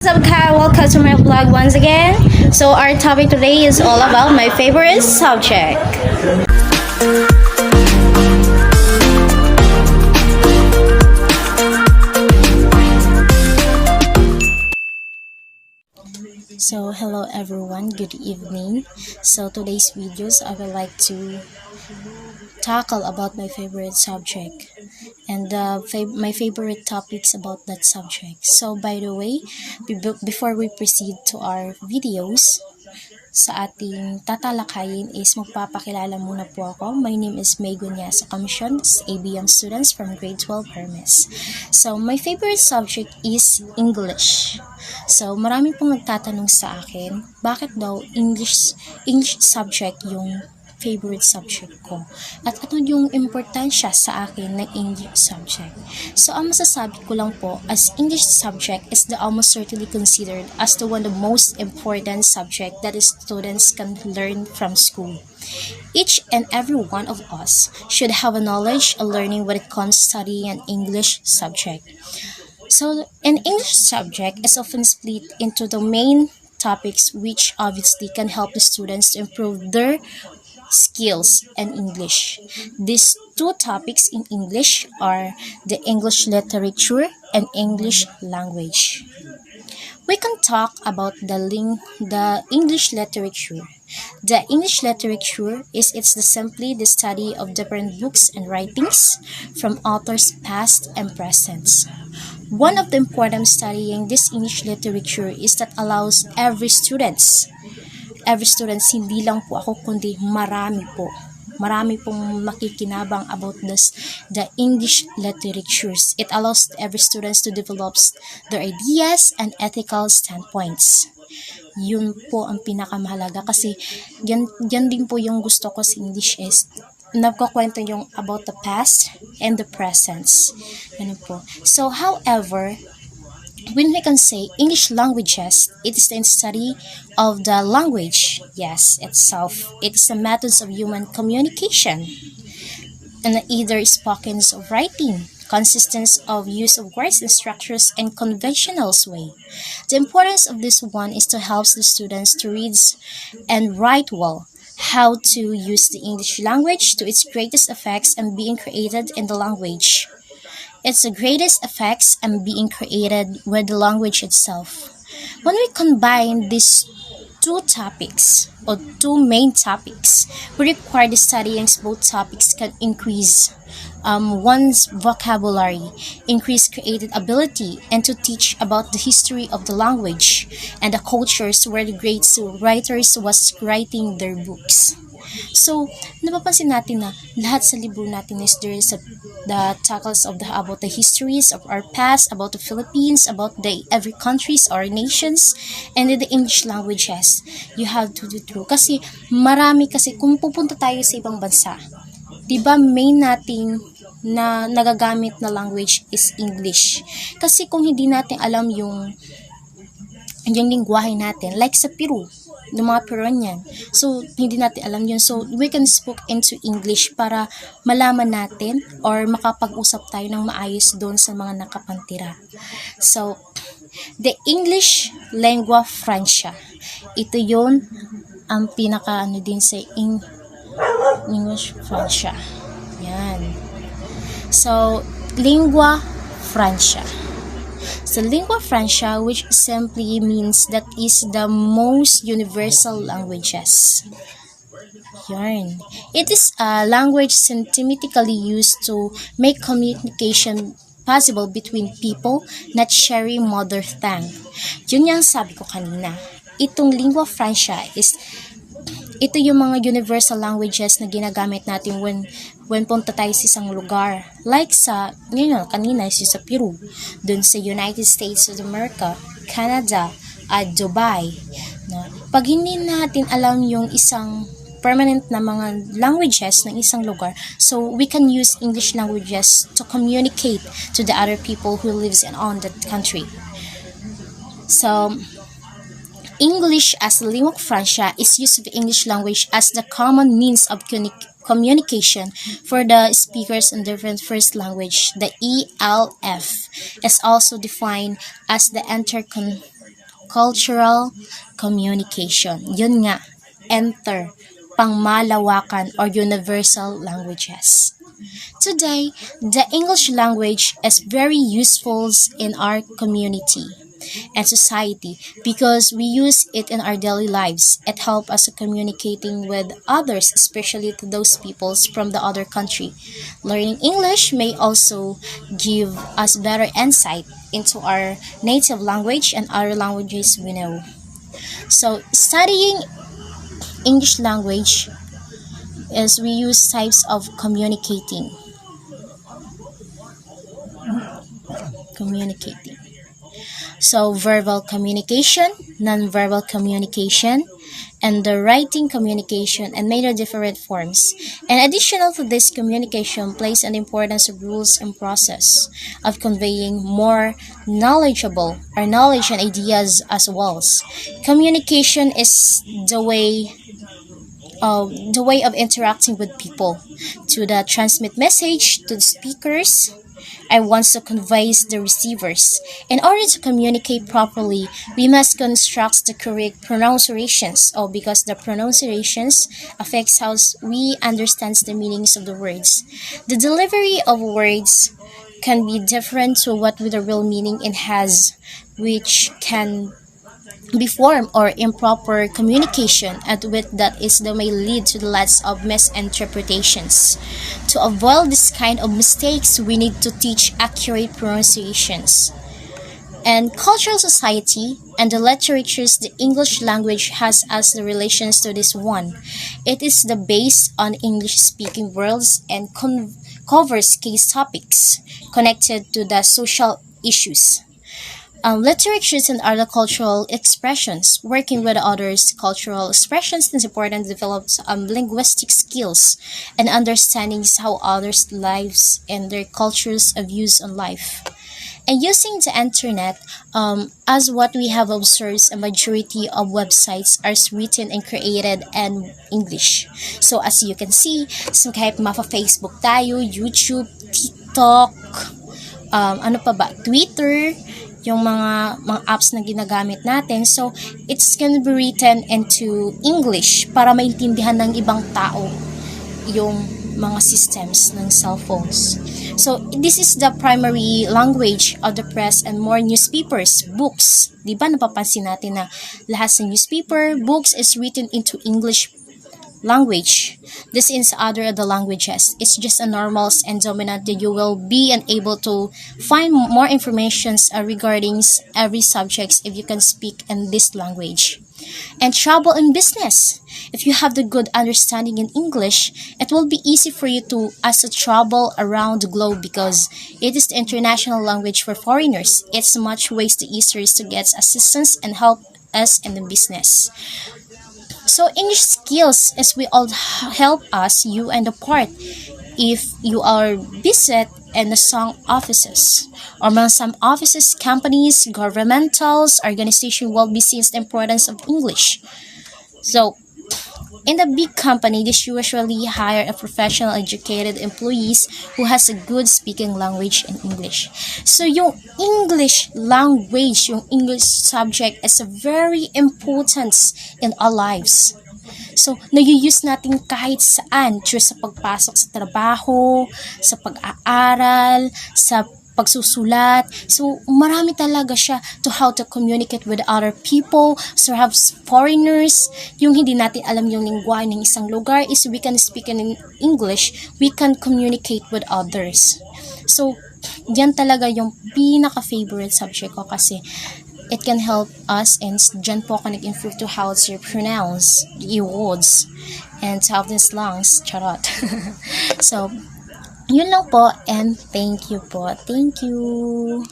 What's up, Kyle? Welcome to my vlog once again. So our topic today is all about my favorite subject. So hello everyone, good evening. So today's videos I would like to tackle about my favorite subject and my favorite topics about that subject. So by the way, before we proceed to our videos, sa ating tatalakayin is magpapakilala muna po ako. My name is May Gunyasa Commission, ABM students from grade 12 Hermes. So my favorite subject is English. So marami pong nagtatanong sa akin, bakit daw English subject yung favorite subject ko? At ano yung importansya sa akin ng English subject? So, ang masasabi ko lang po, as English subject is the almost certainly considered as the one of the most important subject that students can learn from school. Each and every one of us should have a knowledge and learning when it comes to studying an English subject. So, an English subject is often split into the main topics which obviously can help the students to improve their skills and English. These two topics in English are the English literature and English language. We can talk about the English literature. The English literature is simply the study of different books and writings from authors past and present. One of the important studying this English literature is that allows every students, hindi lang po ako, kundi marami pong makikinabang about the English literatures. It allows every students to develop their ideas and ethical standpoints. Yun po ang pinakamahalaga kasi yan din po yung gusto ko sa English is nagkukwento yung about the past and the present. Ano po. So, however, when we can say English languages, it is the study of the language, yes, itself. It is the methods of human communication, and either spoken or writing, consistence of use of words and structures and conventional way. The importance of this one is to help the students to read and write well, how to use the English language to its greatest effects and being created in the language. It's the greatest effects and being created with the language itself. When we combine these two topics or two main topics, we require the studying both topics can increase one's vocabulary, increase creative ability, and to teach about the history of the language and the cultures where the great writers was writing their books. So, napapansin natin na lahat sa libro natin is there is the tackles of about the histories of our past, about the Philippines, about the every countries or nations, and the English languages. You have to do through. Kasi marami kung pupunta tayo sa ibang bansa, diba main nating na nagagamit na language is English. Kasi kung hindi natin alam yung lingwahe natin, like sa Peru, ng mga Peruvian. So, hindi natin alam yun. So, we can speak into English para malaman natin or makapag-usap tayo ng maayos doon sa mga nakapantira. So, the English lingua franca. Ito yun ang pinaka din sa English franca. Yan. So, lingua franca. So, lingua franca, which simply means that is the most universal languages. Yarn. It is a language scientifically used to make communication possible between people not sharing mother tongue. Yun yung sabi ko kanina. Itong lingua franca is ito yung mga universal languages na ginagamit natin when punta tayo sa isang lugar. Like sa, kanina sa Peru, dun sa United States of America, Canada, at Dubai. Pag hindi natin alam yung isang permanent na mga languages ng isang lugar, so we can use English languages to communicate to the other people who lives on that country. So, English as lingua franca is used of the English language as the common means of communication for the speakers in different first language. The ELF is also defined as the intercultural communication. Yun nga, enter, pangmalawakan or universal languages. Today, the English language is very useful in our community and society because we use it in our daily lives. It helps us communicating with others, especially to those peoples from the other country. Learning English may also give us better insight into our native language and other languages we know. So, studying English language is we use types of communicating. So verbal communication, non-verbal communication, and the writing communication and many different forms. And additional to this, communication plays an importance of rules and process of conveying more knowledgeable or knowledge and ideas as well. Communication is the way of interacting with people to the transmit message to the speakers I want to convey the receivers. In order to communicate properly, we must construct the correct pronunciations, because the pronunciations affects how we understand the meanings of the words. The delivery of words can be different to what the real meaning it has, which can be formed or improper communication and with that is that may lead to lots of misinterpretations. To avoid this kind of mistakes, we need to teach accurate pronunciations. And cultural society and the literatures the English language has as the relations to this one. It is the base on English speaking worlds and covers case topics connected to the social issues. Literatures and other cultural expressions. Working with others' cultural expressions is important to develop linguistic skills and understandings how others' lives and their cultures of views on life. And using the internet, as what we have observed, a majority of websites are written and created in English. So as you can see, so kahit Facebook tayo, YouTube, TikTok, ano pa ba, Twitter, yung mga apps na ginagamit natin. So, it's gonna be written into English para maintindihan ng ibang tao yung mga systems ng cellphones. So, this is the primary language of the press and more newspapers, books. Diba napapansin natin na lahat sa newspaper, books is written into English language. This is other of the languages. It's just a normal and dominant that you will be unable to find more information regarding every subject if you can speak in this language. And travel in business. If you have the good understanding in English, it will be easy for you to travel around the globe because it is the international language for foreigners. It's much ways to easier to get assistance and help us in the business. So English skills is we all help us, you and the part, if you are visit in some offices or some offices, companies, governmentals, organization will be seen the importance of English. So in the big company, they usually hire a professional educated employees who has a good speaking language in English. So yung English language, yung English subject is a very important in our lives. So, nag-use natin kahit saan, through sa pagpasok sa trabaho, sa pag-aaral, sa pagsusulat. So, marami talaga siya to how to communicate with other people. So, have foreigners, yung hindi natin alam yung lingwahe ng isang lugar is we can speak in English, we can communicate with others. So, yan talaga yung pinaka-favorite subject ko kasi it can help us and dyan po ako nag-improve to how to pronounce the words and to have these lungs. Charot. So, yun lang po and thank you po. Thank you.